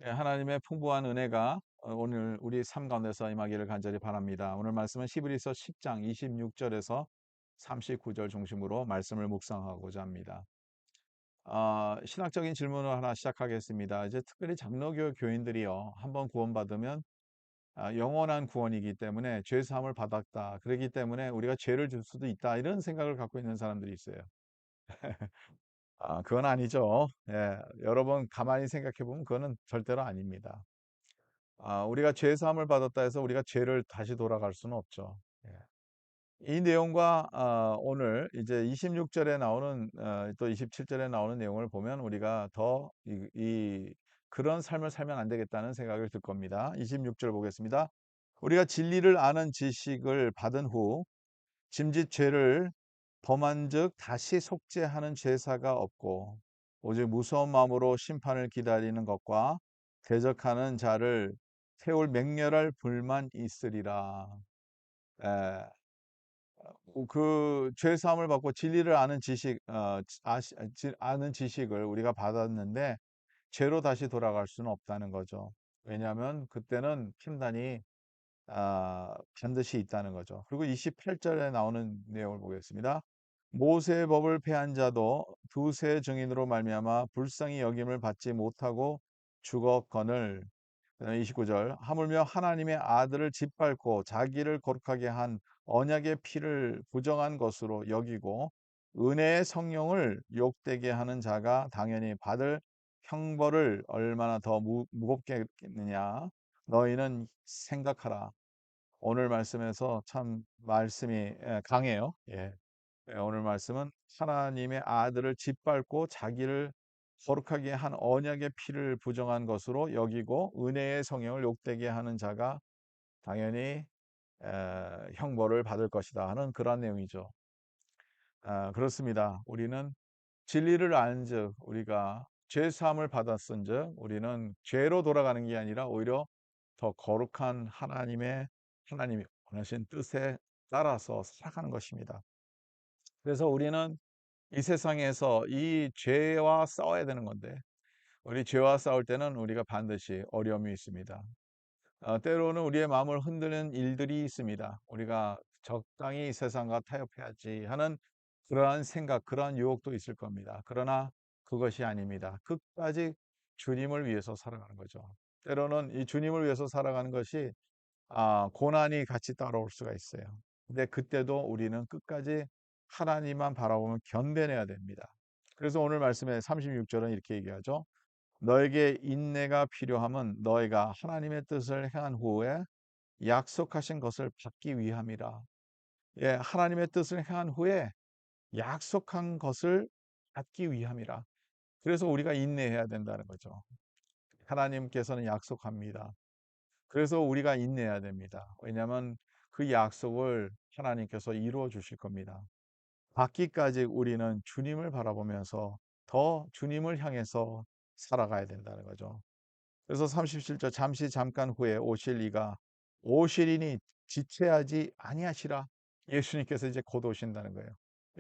예, 하나님의 풍부한 은혜가 오늘 우리 삶 가운데서 임하기를 간절히 바랍니다. 오늘 말씀은 히브리서 10장 26절에서 39절 중심으로 말씀을 묵상하고자 합니다. 신학적인 질문을 하나 시작하겠습니다. 이제 특별히 장로교 교인들이요, 한번 구원받으면 영원한 구원이기 때문에 죄 사함을 받았다. 그렇기 때문에 우리가 죄를 줄 수도 있다. 이런 생각을 갖고 있는 사람들이 있어요. 그건 아니죠. 예, 여러분 가만히 생각해 보면 그거는 절대로 아닙니다. 우리가 죄 사함을 받았다 해서 우리가 죄를 다시 돌아갈 수는 없죠. 예. 이 내용과 오늘 이제 26절에 나오는 또 27절에 나오는 내용을 보면 우리가 더 그런 삶을 살면 안 되겠다는 생각을 들 겁니다. 26절 보겠습니다. 우리가 진리를 아는 지식을 받은 후 짐짓 죄를 범한즉 다시 속죄하는 제사가 없고 오직 무서운 마음으로 심판을 기다리는 것과 대적하는 자를 세울 맹렬할 불만 있으리라. 에, 그죄 사함을 받고 진리를 아는 지식, 아는 지식을 우리가 받았는데 죄로 다시 돌아갈 수는 없다는 거죠. 왜냐하면 그때는 판단이 반드시 있다는 거죠. 그리고 28절에 나오는 내용을 보겠습니다. 모세의 법을 폐한 자도 두세 증인으로 말미암아 불쌍히 여김을 받지 못하고 죽었거늘. 29절 하물며 하나님의 아들을 짓밟고 자기를 거룩하게 한 언약의 피를 부정한 것으로 여기고 은혜의 성령을 욕되게 하는 자가 당연히 받을 형벌을 얼마나 더 무겁게 했느냐. 너희는 생각하라. 오늘 말씀에서 참 말씀이 강해요. 예. 오늘 말씀은 하나님의 아들을 짓밟고 자기를 거룩하게 한 언약의 피를 부정한 것으로 여기고 은혜의 성령을 욕되게 하는 자가 당연히 형벌을 받을 것이다 하는 그런 내용이죠. 그렇습니다. 우리는 진리를 안즉 우리가 죄 사함을 받았은즉 우리는 죄로 돌아가는 게 아니라 오히려 더 거룩한 하나님이 원하신 뜻에 따라서 살아가는 것입니다. 그래서 우리는 이 세상에서 이 죄와 싸워야 되는 건데 우리 죄와 싸울 때는 우리가 반드시 어려움이 있습니다. 때로는 우리의 마음을 흔드는 일들이 있습니다. 우리가 적당히 이 세상과 타협해야지 하는 그러한 생각, 그러한 유혹도 있을 겁니다. 그러나 그것이 아닙니다. 끝까지 주님을 위해서 살아가는 거죠. 때로는 이 주님을 위해서 살아가는 것이 고난이 같이 따라올 수가 있어요. 근데 그때도 우리는 끝까지 하나님만 바라보면 견뎌내야 됩니다. 그래서 오늘 말씀에 36절은 이렇게 얘기하죠. 너에게 인내가 필요함은 너희가 하나님의 뜻을 행한 후에 약속하신 것을 받기 위함이라. 예, 하나님의 뜻을 행한 후에 약속한 것을 받기 위함이라. 그래서 우리가 인내해야 된다는 거죠. 하나님께서는 약속합니다. 그래서 우리가 인내해야 됩니다. 왜냐하면 그 약속을 하나님께서 이루어 주실 겁니다. 받기까지 우리는 주님을 바라보면서 더 주님을 향해서 살아가야 된다는 거죠. 그래서 37절 잠시 잠깐 후에 오실 이가 오시리니 지체하지 아니하시라. 예수님께서 이제 곧 오신다는 거예요.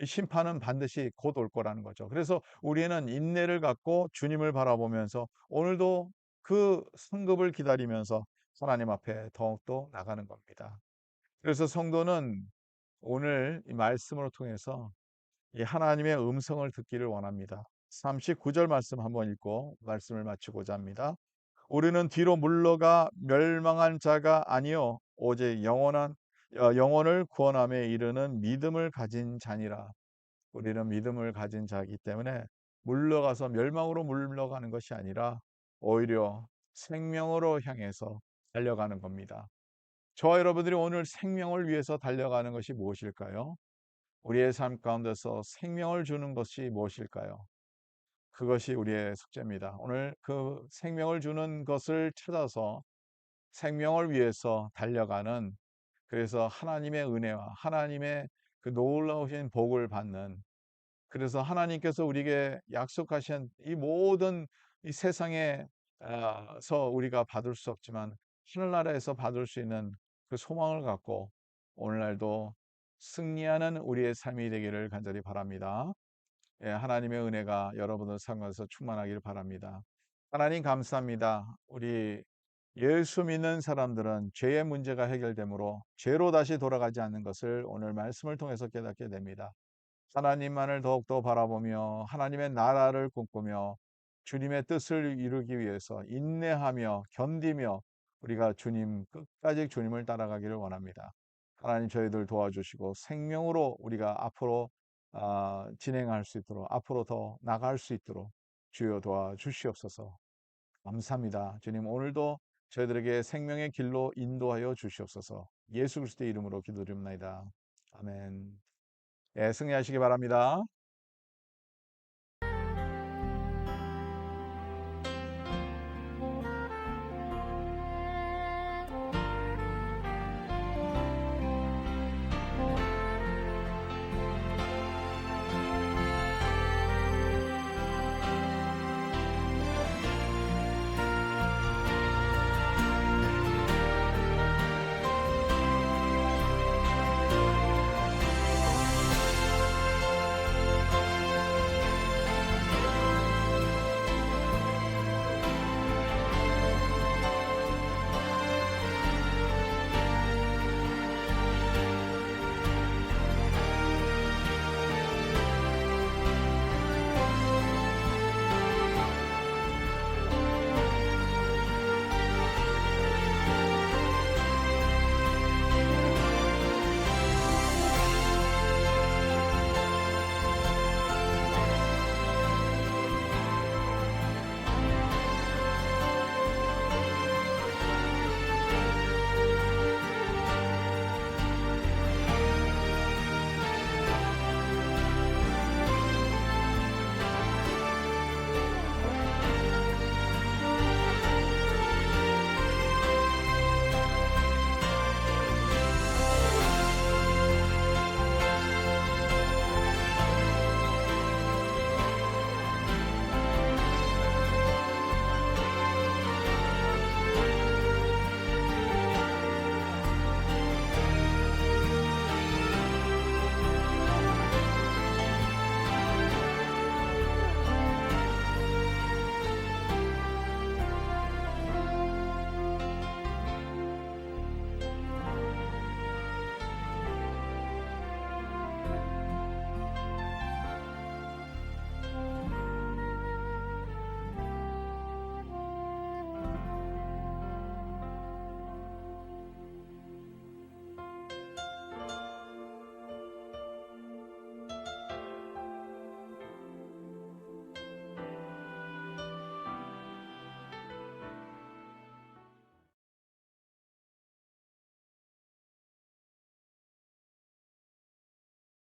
이 심판은 반드시 곧 올 거라는 거죠. 그래서 우리는 인내를 갖고 주님을 바라보면서 오늘도 그 상급을 기다리면서 하나님 앞에 더욱더 나가는 겁니다. 그래서 성도는 오늘 이 말씀을 통해서 이 하나님의 음성을 듣기를 원합니다. 39절 말씀 한번 읽고 말씀을 마치고자 합니다. 우리는 뒤로 물러가 멸망한 자가 아니요 오직 영혼을 구원함에 이르는 믿음을 가진 자니라. 우리는 믿음을 가진 자이기 때문에 물러가서 멸망으로 물러가는 것이 아니라 오히려 생명으로 향해서 달려가는 겁니다. 저와 여러분들이 오늘 생명을 위해서 달려가는 것이 무엇일까요? 우리의 삶 가운데서 생명을 주는 것이 무엇일까요? 그것이 우리의 숙제입니다. 오늘 그 생명을 주는 것을 찾아서 생명을 위해서 달려가는, 그래서 하나님의 은혜와 하나님의 그 놀라우신 복을 받는, 그래서 하나님께서 우리에게 약속하신 이 모든 이 세상에서 우리가 받을 수 없지만 하늘나라에서 받을 수 있는 그 소망을 갖고 오늘날도 승리하는 우리의 삶이 되기를 간절히 바랍니다. 예, 하나님의 은혜가 여러분의 삶에서 충만하기를 바랍니다. 하나님 감사합니다. 우리 예수 믿는 사람들은 죄의 문제가 해결되므로 죄로 다시 돌아가지 않는 것을 오늘 말씀을 통해서 깨닫게 됩니다. 하나님만을 더욱더 바라보며 하나님의 나라를 꿈꾸며 주님의 뜻을 이루기 위해서 인내하며 견디며 우리가 주님 끝까지 주님을 따라가기를 원합니다. 하나님 저희들 도와주시고 생명으로 우리가 앞으로 진행할 수 있도록 앞으로 더 나갈 수 있도록 주여 도와주시옵소서. 감사합니다. 주님 오늘도 저희들에게 생명의 길로 인도하여 주시옵소서. 예수 그리스도의 이름으로 기도드립니다. 아멘. 예, 승리하시기 바랍니다.